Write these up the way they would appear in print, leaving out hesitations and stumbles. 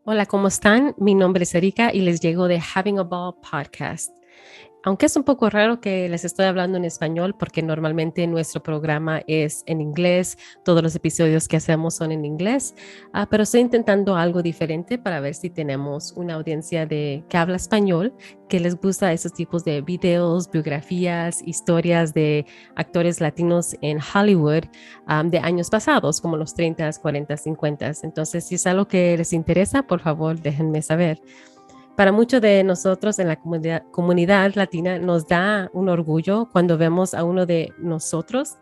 Hola, ¿cómo están? Mi nombre es Erika y les llego de Having a Ball Podcast. Aunque es un poco raro que les estoy hablando en español porque normalmente nuestro programa es en inglés, todos los episodios que hacemos son en inglés, pero estoy intentando algo diferente para ver si tenemos una audiencia que habla español, que les gusta esos tipos de videos, biografías, historias de actores latinos en Hollywood de años pasados, como los 30, 40, 50. Entonces, si es algo que les interesa, por favor, déjenme saber. Para muchos de nosotros en la comunidad latina nos da un orgullo cuando vemos a uno de nosotros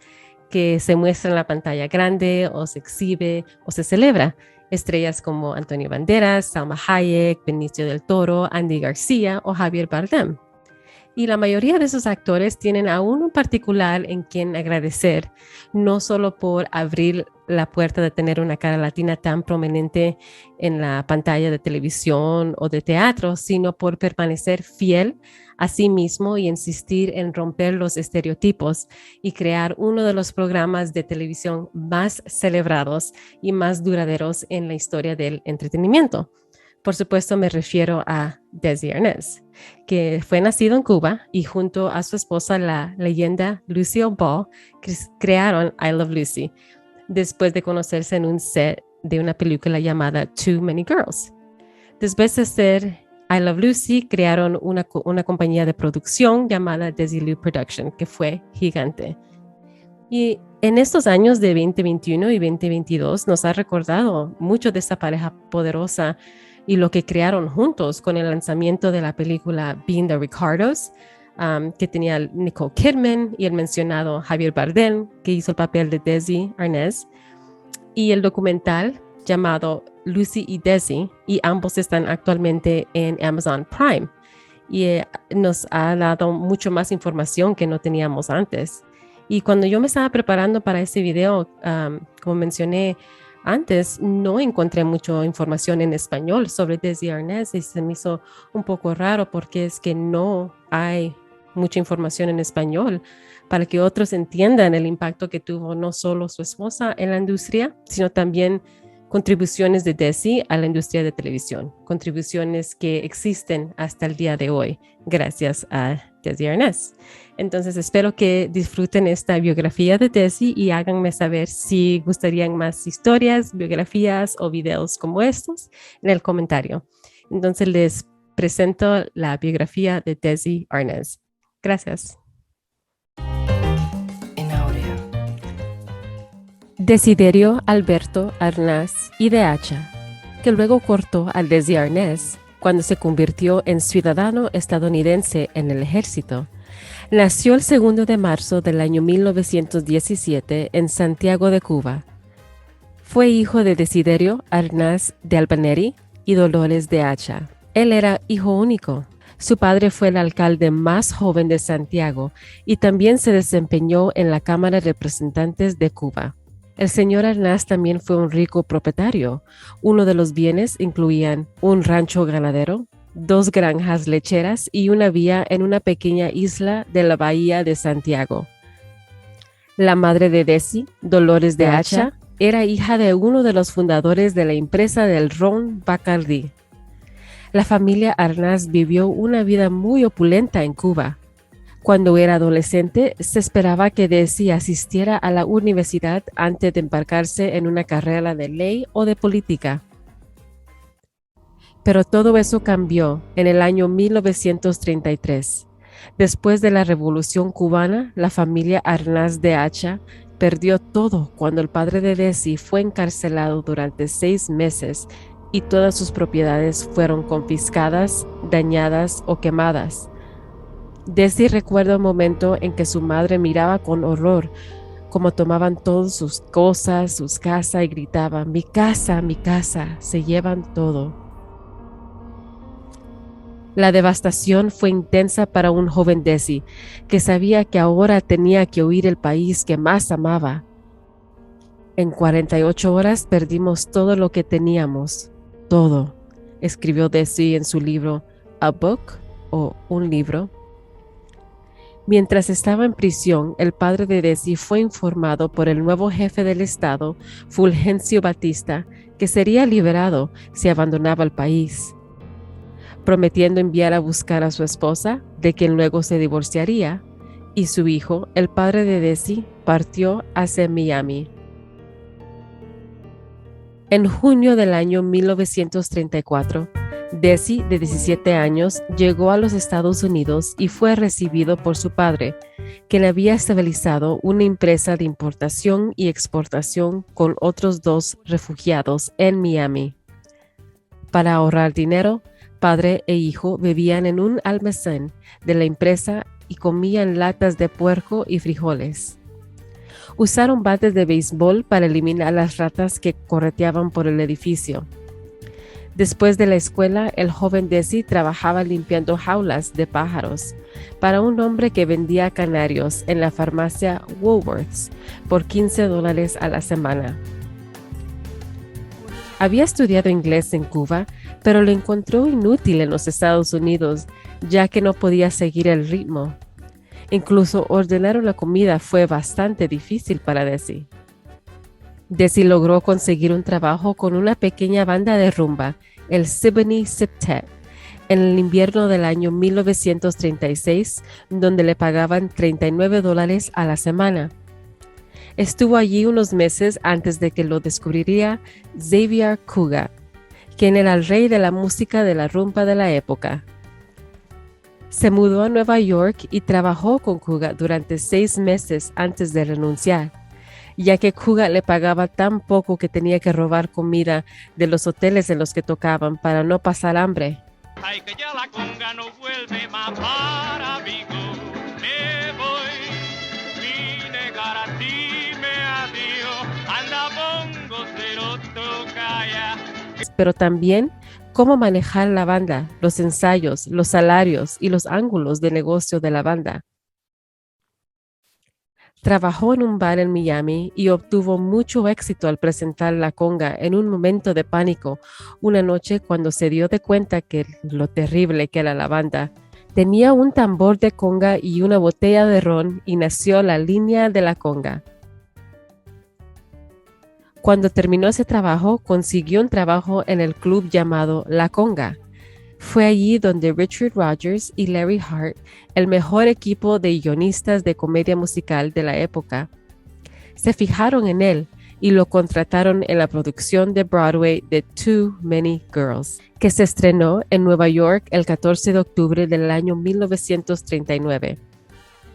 que se muestra en la pantalla grande o se exhibe o se celebra. Estrellas como Antonio Banderas, Salma Hayek, Benicio del Toro, Andy García o Javier Bardem. Y la mayoría de esos actores tienen a uno en particular en quien agradecer, no solo por abrir la puerta de tener una cara latina tan prominente en la pantalla de televisión o de teatro, sino por permanecer fiel a sí mismo y insistir en romper los estereotipos y crear uno de los programas de televisión más celebrados y más duraderos en la historia del entretenimiento. Por supuesto, me refiero a Desi Arnaz, que fue nacido en Cuba y junto a su esposa, la leyenda Lucille Ball, crearon I Love Lucy, después de conocerse en un set de una película llamada Too Many Girls. Después de ser I Love Lucy, crearon una compañía de producción llamada Desilu Production, que fue gigante. Y en estos años de 2021 y 2022 nos ha recordado mucho de esa pareja poderosa y lo que crearon juntos con el lanzamiento de la película Being the Ricardos, que tenía Nicole Kidman y el mencionado Javier Bardem, que hizo el papel de Desi Arnaz, y el documental llamado Lucy y Desi, y ambos están actualmente en Amazon Prime. Y nos ha dado mucho más información que no teníamos antes. Y cuando yo me estaba preparando para este video, como mencioné antes, no encontré mucha información en español sobre Desi Arnaz y se me hizo un poco raro porque es que no hay mucha información en español para que otros entiendan el impacto que tuvo no solo su esposa en la industria, sino también contribuciones de Desi a la industria de televisión, contribuciones que existen hasta el día de hoy, gracias a Desi Arnaz. Entonces espero que disfruten esta biografía de Desi y háganme saber si gustarían más historias, biografías o videos como estos en el comentario. Entonces les presento la biografía de Desi Arnaz. Gracias. Desiderio Alberto Arnaz y de Hacha, que luego cortó a Desi Arnaz cuando se convirtió en ciudadano estadounidense en el ejército. Nació el 2 de marzo del año 1917 en Santiago de Cuba. Fue hijo de Desiderio Arnaz de Albaneri y Dolores de Hacha. Él era hijo único. Su padre fue el alcalde más joven de Santiago y también se desempeñó en la Cámara de Representantes de Cuba. El señor Arnaz también fue un rico propietario. Uno de los bienes incluían un rancho ganadero, 2 granjas lecheras y una vía en una pequeña isla de la bahía de Santiago. La madre de Desi, Dolores de Hacha, era hija de uno de los fundadores de la empresa del ron Bacardí. La familia Arnaz vivió una vida muy opulenta en Cuba. Cuando era adolescente, se esperaba que Desi asistiera a la universidad antes de embarcarse en una carrera de ley o de política. Pero todo eso cambió en el año 1933. Después de la Revolución Cubana, la familia Arnaz de Hacha perdió todo cuando el padre de Desi fue encarcelado durante 6 meses y todas sus propiedades fueron confiscadas, dañadas o quemadas. Desi recuerda un momento en que su madre miraba con horror cómo tomaban todas sus cosas, sus casas y gritaban, mi casa, se llevan todo. La devastación fue intensa para un joven Desi, que sabía que ahora tenía que huir el país que más amaba. En 48 horas perdimos todo lo que teníamos, todo, escribió Desi en su libro A Book o Un libro. Mientras estaba en prisión, el padre de Desi fue informado por el nuevo jefe del estado, Fulgencio Batista, que sería liberado si abandonaba el país, prometiendo enviar a buscar a su esposa, de quien luego se divorciaría, y su hijo, el padre de Desi, partió hacia Miami. En junio del año 1934, Desi, de 17 años, llegó a los Estados Unidos y fue recibido por su padre, quien había estabilizado una empresa de importación y exportación con otros 2 refugiados en Miami. Para ahorrar dinero, padre e hijo vivían en un almacén de la empresa y comían latas de puerco y frijoles. Usaron bates de béisbol para eliminar las ratas que correteaban por el edificio. Después de la escuela, el joven Desi trabajaba limpiando jaulas de pájaros para un hombre que vendía canarios en la farmacia Woolworths por $15 a la semana. Había estudiado inglés en Cuba, pero lo encontró inútil en los Estados Unidos, ya que no podía seguir el ritmo. Incluso ordenar la comida fue bastante difícil para Desi. Desi logró conseguir un trabajo con una pequeña banda de rumba, el Symphony Septet, en el invierno del año 1936, donde le pagaban $39 a la semana. Estuvo allí unos meses antes de que lo descubriría Xavier Cugat, quien era el rey de la música de la rumba de la época. Se mudó a Nueva York y trabajó con Cugat durante 6 meses antes de renunciar, ya que Cugat le pagaba tan poco que tenía que robar comida de los hoteles en los que tocaban para no pasar hambre. Ay, que ya la conga no vuelve más para Vigo, me voy, vine a ti, me adiós, anda bongo, pero toca ya. Pero también cómo manejar la banda, los ensayos, los salarios y los ángulos de negocio de la banda. Trabajó en un bar en Miami y obtuvo mucho éxito al presentar la conga en un momento de pánico, una noche cuando se dio de cuenta que lo terrible que era la banda. Tenía un tambor de conga y una botella de ron y nació la línea de la conga. Cuando terminó ese trabajo, consiguió un trabajo en el club llamado La Conga. Fue allí donde Richard Rodgers y Larry Hart, el mejor equipo de guionistas de comedia musical de la época, se fijaron en él y lo contrataron en la producción de Broadway de Too Many Girls, que se estrenó en Nueva York el 14 de octubre del año 1939.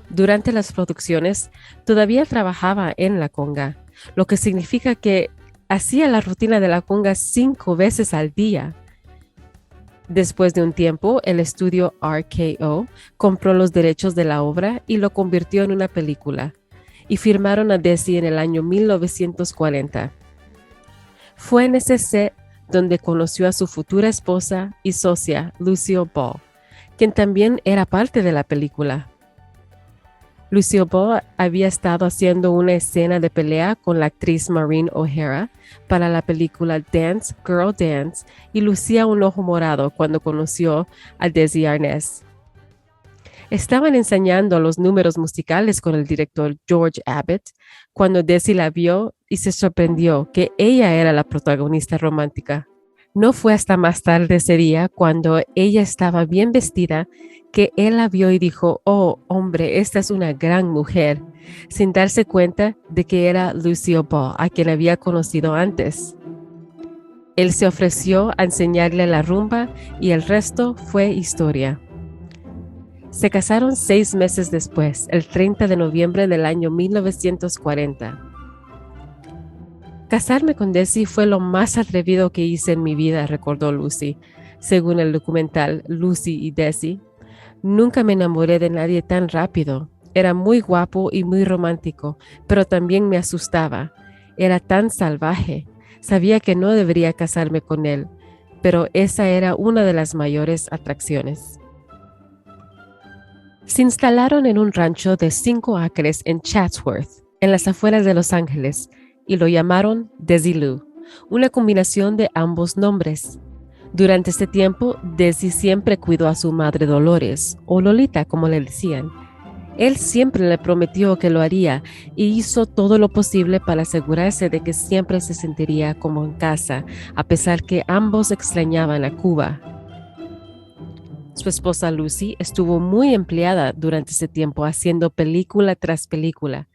Durante las producciones, todavía trabajaba en La Conga, lo que significa que hacía la rutina de la conga 5 veces al día. Después de un tiempo, el estudio RKO compró los derechos de la obra y lo convirtió en una película, y firmaron a Desi en el año 1940. Fue en ese set donde conoció a su futura esposa y socia, Lucille Ball, quien también era parte de la película. Lucille Ball había estado haciendo una escena de pelea con la actriz Maureen O'Hara para la película Dance, Girl Dance y lucía un ojo morado cuando conoció a Desi Arnaz. Estaban ensayando los números musicales con el director George Abbott cuando Desi la vio y se sorprendió que ella era la protagonista romántica. No fue hasta más tarde ese día, cuando ella estaba bien vestida, que él la vio y dijo: «Oh, hombre, esta es una gran mujer», sin darse cuenta de que era Lucille Ball, a quien había conocido antes. Él se ofreció a enseñarle la rumba y el resto fue historia. Se casaron 6 meses después, el 30 de noviembre del año 1940. Casarme con Desi fue lo más atrevido que hice en mi vida, recordó Lucy, según el documental Lucy y Desi. Nunca me enamoré de nadie tan rápido. Era muy guapo y muy romántico, pero también me asustaba. Era tan salvaje. Sabía que no debería casarme con él, pero esa era una de las mayores atracciones. Se instalaron en un rancho de 5 acres en Chatsworth, en las afueras de Los Ángeles, y lo llamaron Desilu, una combinación de ambos nombres. Durante este tiempo, Desi siempre cuidó a su madre Dolores, o Lolita como le decían, Él siempre le prometió que lo haría y hizo todo lo posible para asegurarse de que siempre se sentiría como en casa, a pesar que ambos extrañaban a Cuba. Su esposa Lucy estuvo muy empleada durante ese tiempo haciendo película tras película.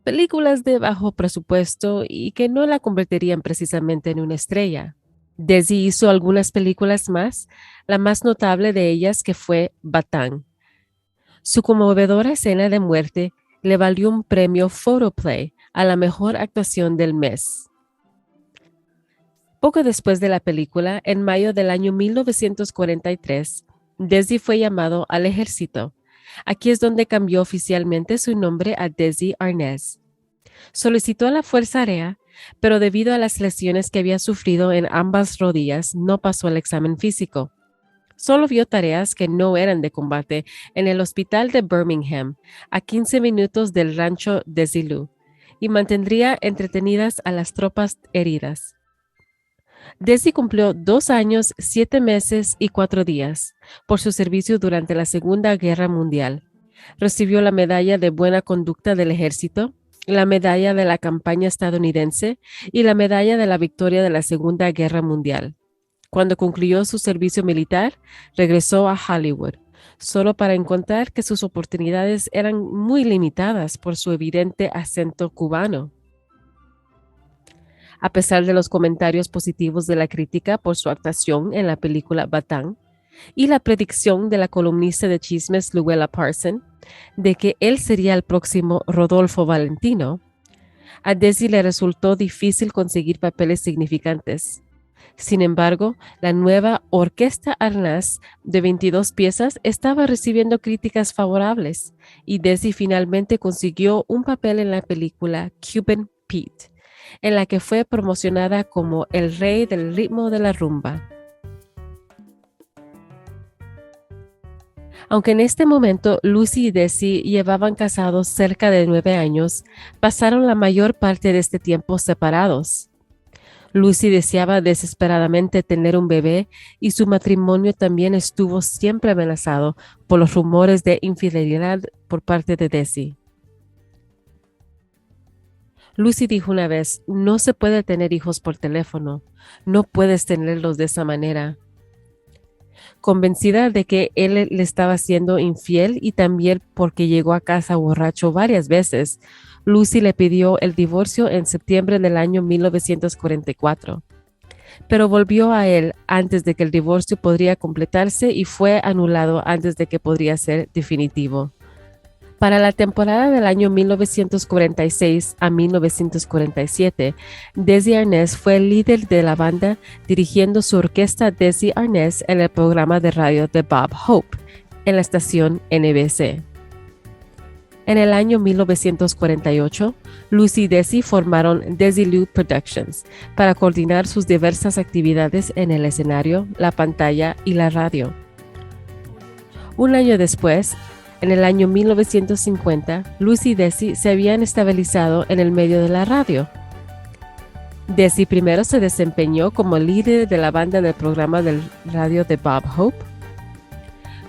Películas de bajo presupuesto y que no la convertirían precisamente en una estrella. Desi hizo algunas películas más, la más notable de ellas que fue Batán. Su conmovedora escena de muerte le valió un premio Photoplay a la mejor actuación del mes. Poco después de la película, en mayo del año 1943, Desi fue llamado al ejército. Aquí es donde cambió oficialmente su nombre a Desi Arnaz. Solicitó a la Fuerza Aérea, pero debido a las lesiones que había sufrido en ambas rodillas, no pasó el examen físico. Solo vio tareas que no eran de combate en el hospital de Birmingham, a 15 minutos del rancho Desilu, y mantendría entretenidas a las tropas heridas. Desi cumplió 2 años, 7 meses y 4 días por su servicio durante la Segunda Guerra Mundial. Recibió la Medalla de Buena Conducta del Ejército, la Medalla de la Campaña Estadounidense y la Medalla de la Victoria de la Segunda Guerra Mundial. Cuando concluyó su servicio militar, regresó a Hollywood, solo para encontrar que sus oportunidades eran muy limitadas por su evidente acento cubano. A pesar de los comentarios positivos de la crítica por su actuación en la película Batán y la predicción de la columnista de chismes Luella Parson de que él sería el próximo Rodolfo Valentino, a Desi le resultó difícil conseguir papeles significantes. Sin embargo, la nueva Orquesta Arnaz de 22 piezas estaba recibiendo críticas favorables y Desi finalmente consiguió un papel en la película Cuban Pete, en la que fue promocionada como el rey del ritmo de la rumba. Aunque en este momento Lucy y Desi llevaban casados cerca de 9 años, pasaron la mayor parte de este tiempo separados. Lucy deseaba desesperadamente tener un bebé y su matrimonio también estuvo siempre amenazado por los rumores de infidelidad por parte de Desi. Lucy dijo una vez, no se puede tener hijos por teléfono, no puedes tenerlos de esa manera. Convencida de que él le estaba siendo infiel y también porque llegó a casa borracho varias veces, Lucy le pidió el divorcio en septiembre del año 1944. Pero volvió a él antes de que el divorcio podría completarse y fue anulado antes de que podría ser definitivo. Para la temporada del año 1946 a 1947, Desi Arnaz fue el líder de la banda dirigiendo su orquesta Desi Arnaz en el programa de radio de Bob Hope en la estación NBC. En el año 1948, Lucy y Desi formaron Desilu Productions para coordinar sus diversas actividades en el escenario, la pantalla y la radio. Un año después, en el año 1950, Lucy y Desi se habían estabilizado en el medio de la radio. Desi primero se desempeñó como líder de la banda en el programa del radio de Bob Hope,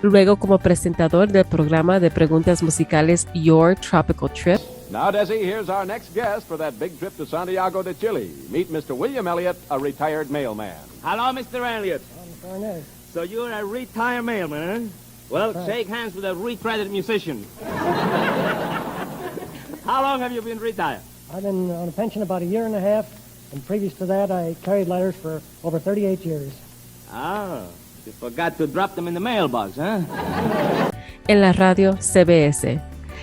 luego como presentador del programa de preguntas musicales Your Tropical Trip. Now, Desi, here's our next guest for that big trip to Santiago de Chile. Meet Mr. William Elliott, a retired mailman. Hello, Mr. Elliott. I'm Arnaz. So you're a retired mailman, huh? Well, Right. shake hands with a retreaded musician. How long have you been retired? I've been on a pension about a year and a half, and previous to that, I carried letters for over 38 years. Oh, you forgot to drop them in the mailbox, huh? En la radio CBS.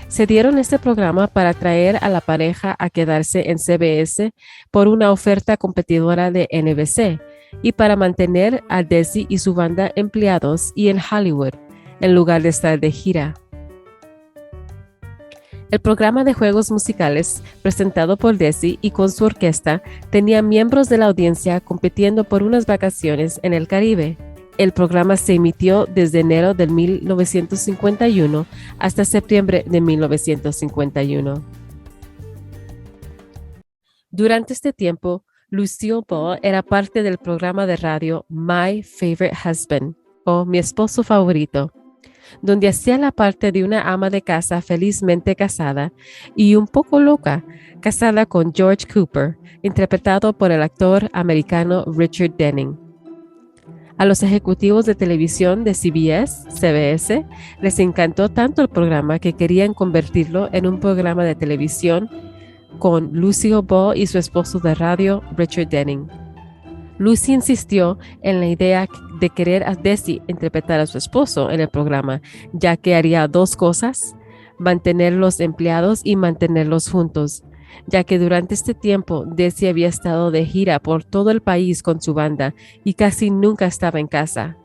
Se dieron este programa para atraer a la pareja a quedarse en CBS por una oferta competidora de NBC y para mantener a Desi y su banda empleados y en Hollywood, en lugar de estar de gira. El programa de juegos musicales, presentado por Desi y con su orquesta, tenía miembros de la audiencia compitiendo por unas vacaciones en el Caribe. El programa se emitió desde enero de 1951 hasta septiembre de 1951. Durante este tiempo, Lucille Ball era parte del programa de radio My Favorite Husband, o Mi Esposo Favorito. donde hacía la parte de una ama de casa felizmente casada y un poco loca, casada con George Cooper, interpretado por el actor americano Richard Denning. A los ejecutivos de televisión de CBS les encantó tanto el programa que querían convertirlo en un programa de televisión con Lucille Ball y su esposo de radio, Richard Denning. Lucy insistió en la idea de querer a Desi interpretar a su esposo en el programa, ya que haría dos cosas: mantener los empleados y mantenerlos juntos, ya que durante este tiempo Desi había estado de gira por todo el país con su banda y casi nunca estaba en casa.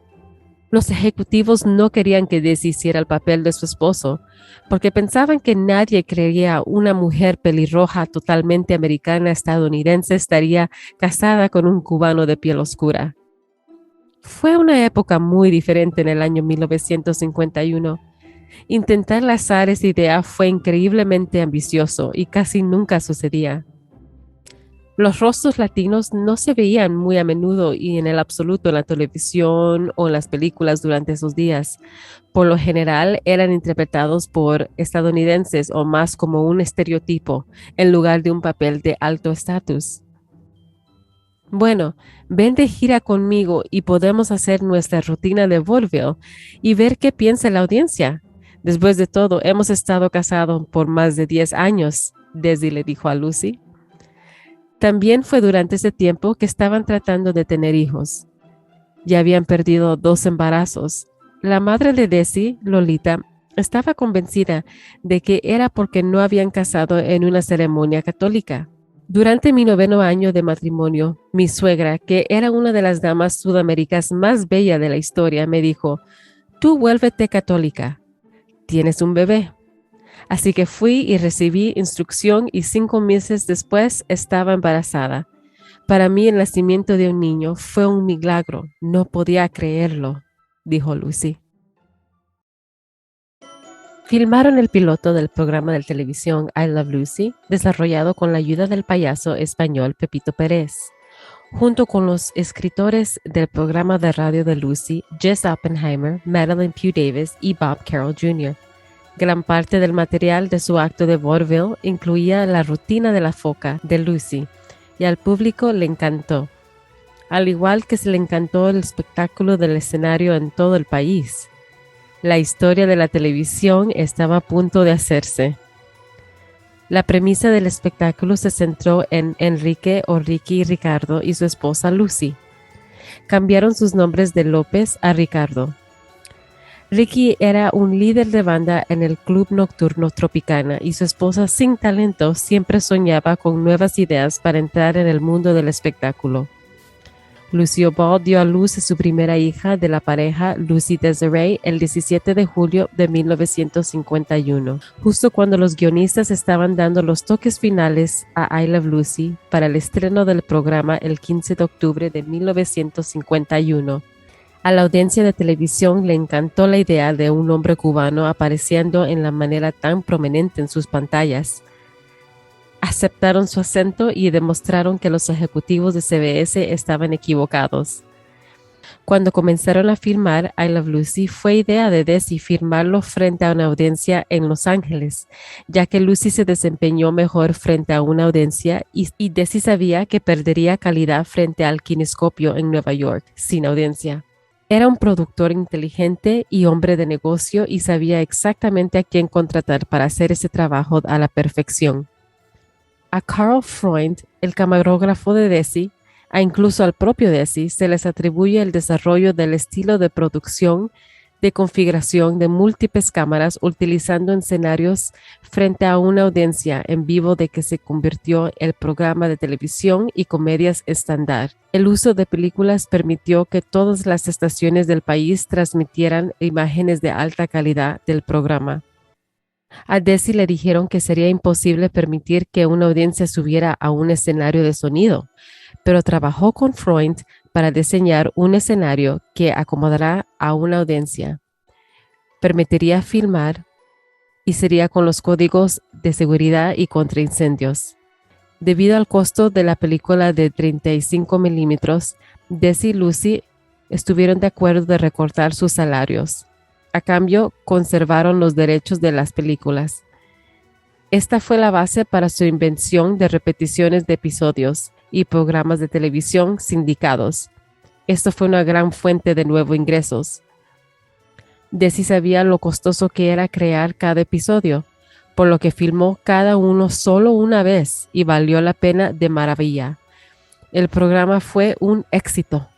Los ejecutivos no querían que Desi hiciera el papel de su esposo, porque pensaban que nadie creería una mujer pelirroja totalmente americana estadounidense estaría casada con un cubano de piel oscura. Fue una época muy diferente en el año 1951. Intentar lanzar esa idea fue increíblemente ambicioso y casi nunca sucedía. Los rostros latinos no se veían muy a menudo y en el absoluto en la televisión o en las películas durante esos días. Por lo general eran interpretados por estadounidenses o más como un estereotipo en lugar de un papel de alto estatus. Bueno, ven de gira conmigo y podemos hacer nuestra rutina de vaudeville y ver qué piensa la audiencia. Después de todo, hemos estado casados por más de 10 años, Desi le dijo a Lucy. También fue durante ese tiempo que estaban tratando de tener hijos. Ya habían perdido 2 embarazos. La madre de Desi, Lolita, estaba convencida de que era porque no habían casado en una ceremonia católica. Durante mi 9º año de matrimonio, mi suegra, que era una de las damas sudamericanas más bellas de la historia, me dijo: «Tú vuélvete católica. Tienes un bebé». Así que fui y recibí instrucción y 5 meses después estaba embarazada. Para mí el nacimiento de un niño fue un milagro. No podía creerlo, dijo Lucy. Filmaron el piloto del programa de televisión I Love Lucy, desarrollado con la ayuda del payaso español Pepito Pérez, junto con los escritores del programa de radio de Lucy, Jess Oppenheimer, Madeline Pugh Davis y Bob Carroll Jr. Gran parte del material de su acto de vaudeville incluía la rutina de la foca de Lucy, y al público le encantó, al igual que se le encantó el espectáculo del escenario en todo el país. La historia de la televisión estaba a punto de hacerse. La premisa del espectáculo se centró en Enrique o Ricky Ricardo y su esposa Lucy. Cambiaron sus nombres de López a Ricardo. Ricky era un líder de banda en el club nocturno Tropicana y su esposa sin talento siempre soñaba con nuevas ideas para entrar en el mundo del espectáculo. Lucille Ball dio a luz a su primera hija de la pareja Lucy Desiree el 17 de julio de 1951, justo cuando los guionistas estaban dando los toques finales a I Love Lucy para el estreno del programa el 15 de octubre de 1951. A la audiencia de televisión le encantó la idea de un hombre cubano apareciendo en la manera tan prominente en sus pantallas. Aceptaron su acento y demostraron que los ejecutivos de CBS estaban equivocados. Cuando comenzaron a filmar I Love Lucy, fue idea de Desi filmarlo frente a una audiencia en Los Ángeles, ya que Lucy se desempeñó mejor frente a una audiencia y Desi sabía que perdería calidad frente al kinescopio en Nueva York, sin audiencia. Era un productor inteligente y hombre de negocio y sabía exactamente a quién contratar para hacer ese trabajo a la perfección. A Carl Freund, el camarógrafo de Desi, incluso al propio Desi, se les atribuye el desarrollo del estilo de producción de configuración de múltiples cámaras utilizando escenarios frente a una audiencia en vivo de que se convirtió el programa de televisión y comedias estándar. El uso de películas permitió que todas las estaciones del país transmitieran imágenes de alta calidad del programa. A Desi le dijeron que sería imposible permitir que una audiencia subiera a un escenario de sonido, pero trabajó con Freund para diseñar un escenario que acomodará a una audiencia, permitiría filmar y sería con los códigos de seguridad y contra incendios. Debido al costo de la película de 35 milímetros, Desi y Lucy estuvieron de acuerdo de recortar sus salarios. A cambio, conservaron los derechos de las películas. Esta fue la base para su invención de repeticiones de episodios y programas de televisión sindicados. Esto fue una gran fuente de nuevos ingresos. Desi sabía lo costoso que era crear cada episodio, por lo que filmó cada uno solo una vez y valió la pena de maravilla. El programa fue un éxito.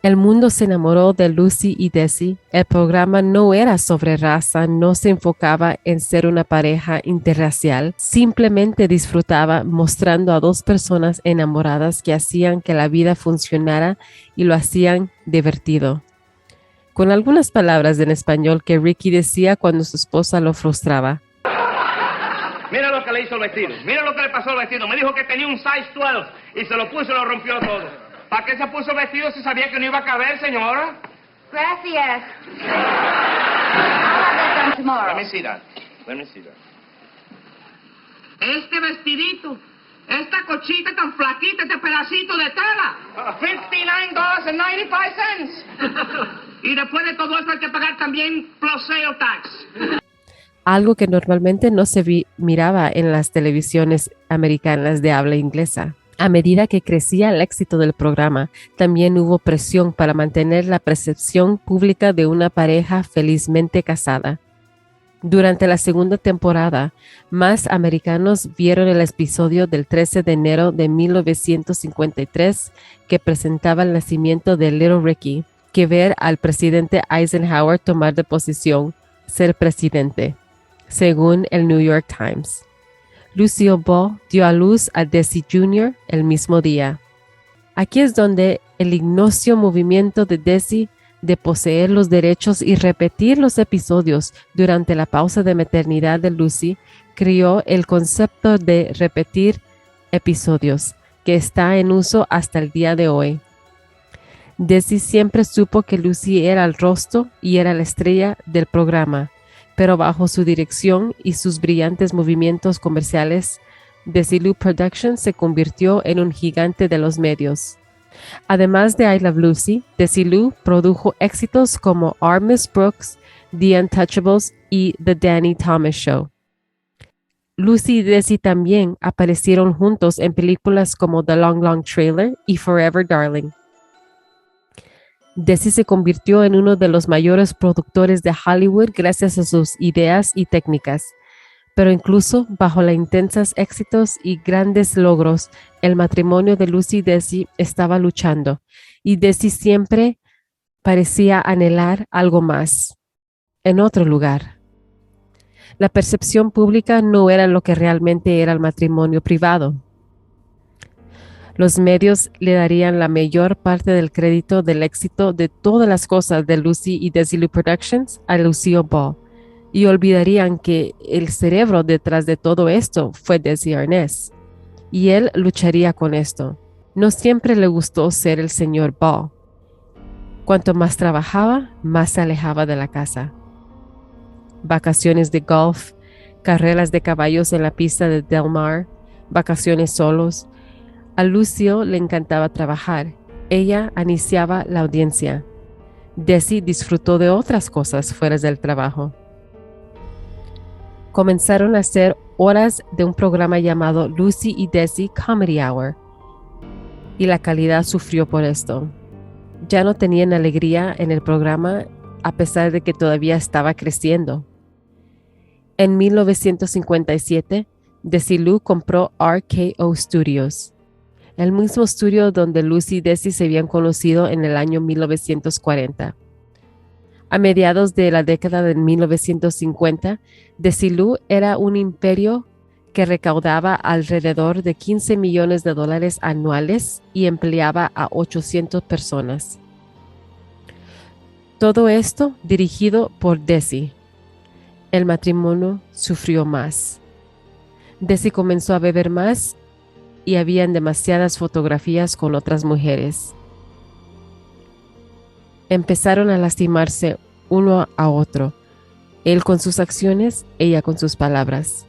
El mundo se enamoró de Lucy y Desi. El programa no era sobre raza, no se enfocaba en ser una pareja interracial, simplemente disfrutaba mostrando a dos personas enamoradas que hacían que la vida funcionara y lo hacían divertido. Con algunas palabras en español que Ricky decía cuando su esposa lo frustraba. Mira lo que le hizo el vestido. Mira lo que le pasó al vestido. Me dijo que tenía un size 12 y se lo puso y lo rompió todo. ¿Para qué se puso el vestido si sabía que no iba a caber, señora? Gracias. I'll have that done tomorrow. Let me see that. Este vestidito, esta cochita tan flaquita, este pedacito de tela. $59.95. Y después de todo eso hay que pagar también plus sale tax. Algo que normalmente no se miraba en las televisiones americanas de habla inglesa. A medida que crecía el éxito del programa, también hubo presión para mantener la percepción pública de una pareja felizmente casada. Durante la segunda temporada, más americanos vieron el episodio del 13 de enero de 1953 que presentaba el nacimiento de Little Ricky, que ver al presidente Eisenhower tomar de posición, ser presidente, según el New York Times. Lucille Ball dio a luz a Desi Jr. el mismo día. Aquí es donde el ignocio movimiento de Desi de poseer los derechos y repetir los episodios durante la pausa de maternidad de Lucy creó el concepto de repetir episodios, que está en uso hasta el día de hoy. Desi siempre supo que Lucy era el rostro y era la estrella del programa, pero bajo su dirección y sus brillantes movimientos comerciales, Desilu Productions se convirtió en un gigante de los medios. Además de I Love Lucy, Desilu produjo éxitos como Our Miss Brooks, The Untouchables y The Danny Thomas Show. Lucy y Desi también aparecieron juntos en películas como The Long Long Trailer y Forever Darling. Desi se convirtió en uno de los mayores productores de Hollywood gracias a sus ideas y técnicas. Pero incluso bajo los intensos éxitos y grandes logros, el matrimonio de Lucy y Desi estaba luchando, y Desi siempre parecía anhelar algo más, en otro lugar. La percepción pública no era lo que realmente era el matrimonio privado. Los medios le darían la mayor parte del crédito del éxito de todas las cosas de Lucy y Desilu Productions a Lucille Ball, y olvidarían que el cerebro detrás de todo esto fue Desi Arnaz, y él lucharía con esto. No siempre le gustó ser el señor Ball. Cuanto más trabajaba, más se alejaba de la casa. Vacaciones de golf, carreras de caballos en la pista de Del Mar, vacaciones solos. A Lucio le encantaba trabajar. Ella aniciaba la audiencia. Desi disfrutó de otras cosas fuera del trabajo. Comenzaron a hacer horas de un programa llamado Lucy y Desi Comedy Hour, y la calidad sufrió por esto. Ya no tenían alegría en el programa a pesar de que todavía estaba creciendo. En 1957, Desilu compró RKO Studios, el mismo estudio donde Lucy y Desi se habían conocido en el año 1940. A mediados de la década de 1950, Desilu era un imperio que recaudaba alrededor de $15 millones anuales y empleaba a 800 personas. Todo esto dirigido por Desi. El matrimonio sufrió más. Desi comenzó a beber más y habían demasiadas fotografías con otras mujeres. Empezaron a lastimarse uno a otro, él con sus acciones, ella con sus palabras.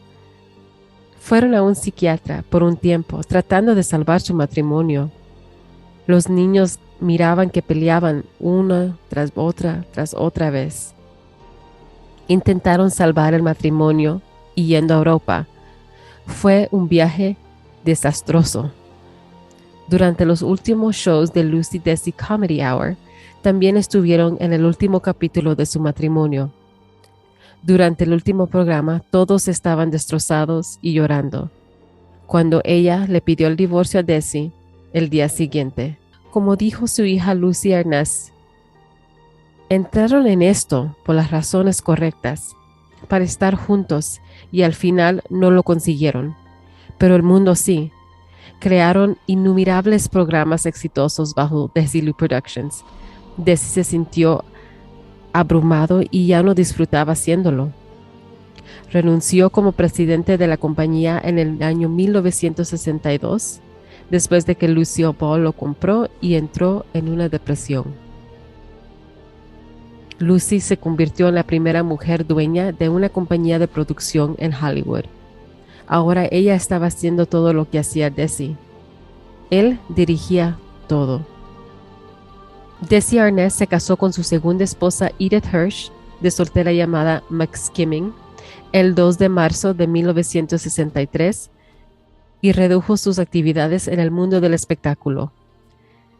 Fueron a un psiquiatra por un tiempo, tratando de salvar su matrimonio. Los niños miraban que peleaban una tras otra vez. Intentaron salvar el matrimonio y yendo a Europa. Fue un viaje desastroso. Durante los últimos shows de Lucy Desi Comedy Hour, también estuvieron en el último capítulo de su matrimonio. Durante el último programa, todos estaban destrozados y llorando, cuando ella le pidió el divorcio a Desi el día siguiente. Como dijo su hija Lucy Arnaz, entraron en esto por las razones correctas, para estar juntos, y al final no lo consiguieron. Pero el mundo sí. Crearon innumerables programas exitosos bajo Desilu Productions. Desi se sintió abrumado y ya no disfrutaba haciéndolo. Renunció como presidente de la compañía en el año 1962, después de que Lucille Ball lo compró y entró en una depresión. Lucy se convirtió en la primera mujer dueña de una compañía de producción en Hollywood. Ahora ella estaba haciendo todo lo que hacía Desi. Él dirigía todo. Desi Arnaz se casó con su segunda esposa Edith Hirsch, de soltera llamada McSkimming, el 2 de marzo de 1963 y redujo sus actividades en el mundo del espectáculo.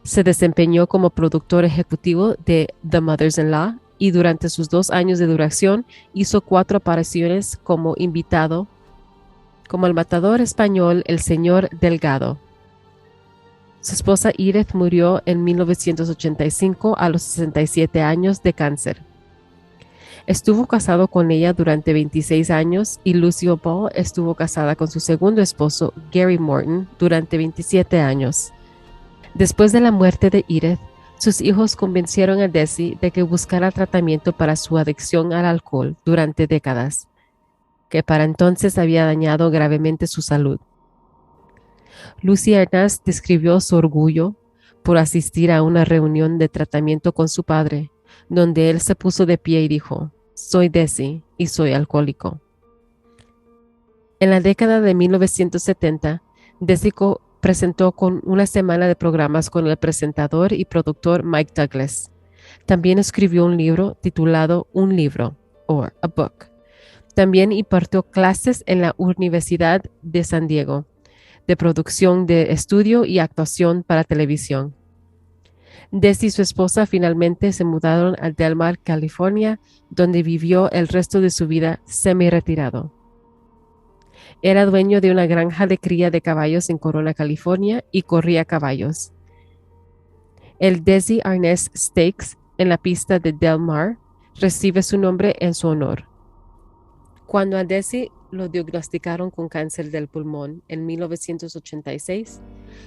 Se desempeñó como productor ejecutivo de The Mothers-in-Law y durante sus 2 años de duración hizo 4 apariciones como invitado, como el matador español el señor Delgado. Su esposa Edith murió en 1985 a los 67 años de cáncer. Estuvo casado con ella durante 26 años y Lucille Ball estuvo casada con su segundo esposo, Gary Morton, durante 27 años. Después de la muerte de Edith, sus hijos convencieron a Desi de que buscara tratamiento para su adicción al alcohol durante décadas, que para entonces había dañado gravemente su salud. Lucy Arnaz describió su orgullo por asistir a una reunión de tratamiento con su padre, donde él se puso de pie y dijo: «Soy Desi y soy alcohólico». En la década de 1970, Desi presentó con una semana de programas con el presentador y productor Mike Douglas. También escribió un libro titulado Un libro, or a book. También impartió clases en la Universidad de San Diego, de producción de estudio y actuación para televisión. Desi y su esposa finalmente se mudaron a Del Mar, California, donde vivió el resto de su vida semi-retirado. Era dueño de una granja de cría de caballos en Corona, California, y corría caballos. El Desi Arnaz Stakes en la pista de Del Mar recibe su nombre en su honor. Cuando a Desi lo diagnosticaron con cáncer del pulmón en 1986,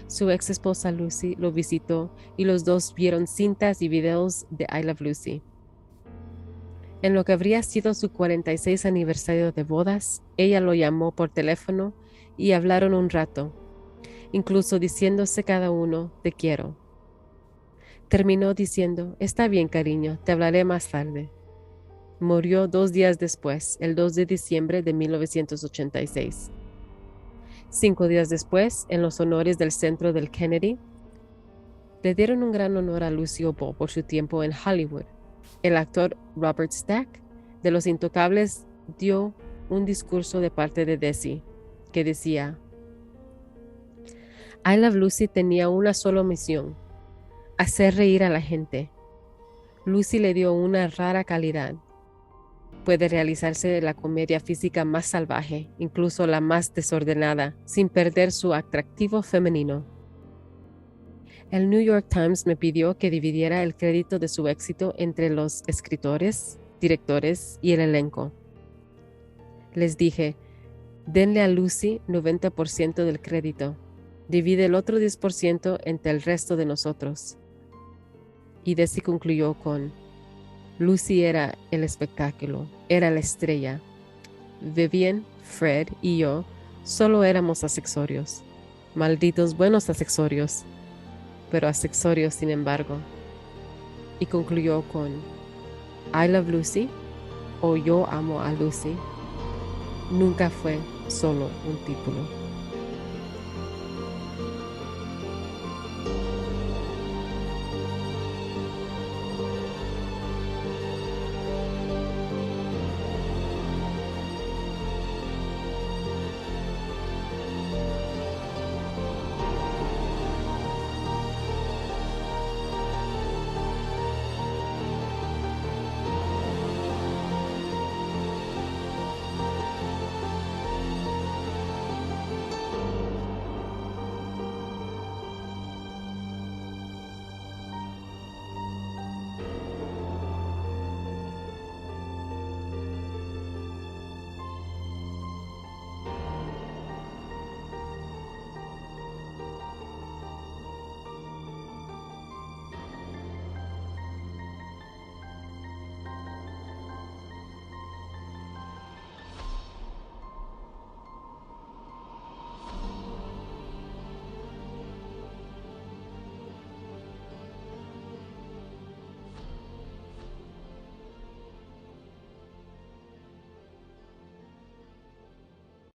su ex esposa Lucy lo visitó y los dos vieron cintas y videos de I Love Lucy. En lo que habría sido su 46 aniversario de bodas, ella lo llamó por teléfono y hablaron un rato, incluso diciéndose cada uno «te quiero». Terminó diciendo «está bien, cariño, te hablaré más tarde». Murió 2 días después, el 2 de diciembre de 1986. 5 días después, en los honores del centro del Kennedy, le dieron un gran honor a Lucille Ball por su tiempo en Hollywood. El actor Robert Stack, de Los Intocables, dio un discurso de parte de Desi, que decía: I Love Lucy tenía una sola misión: hacer reír a la gente. Lucy le dio una rara calidad. Puede realizarse la comedia física más salvaje, incluso la más desordenada, sin perder su atractivo femenino. El New York Times me pidió que dividiera el crédito de su éxito entre los escritores, directores y el elenco. Les dije, denle a Lucy 90% del crédito, divide el otro 10% entre el resto de nosotros. Y Desi concluyó con: Lucy era el espectáculo, era la estrella. Vivian, Fred y yo solo éramos accesorios, malditos buenos accesorios, pero accesorios sin embargo. Y concluyó con: I Love Lucy o Yo amo a Lucy nunca fue solo un título.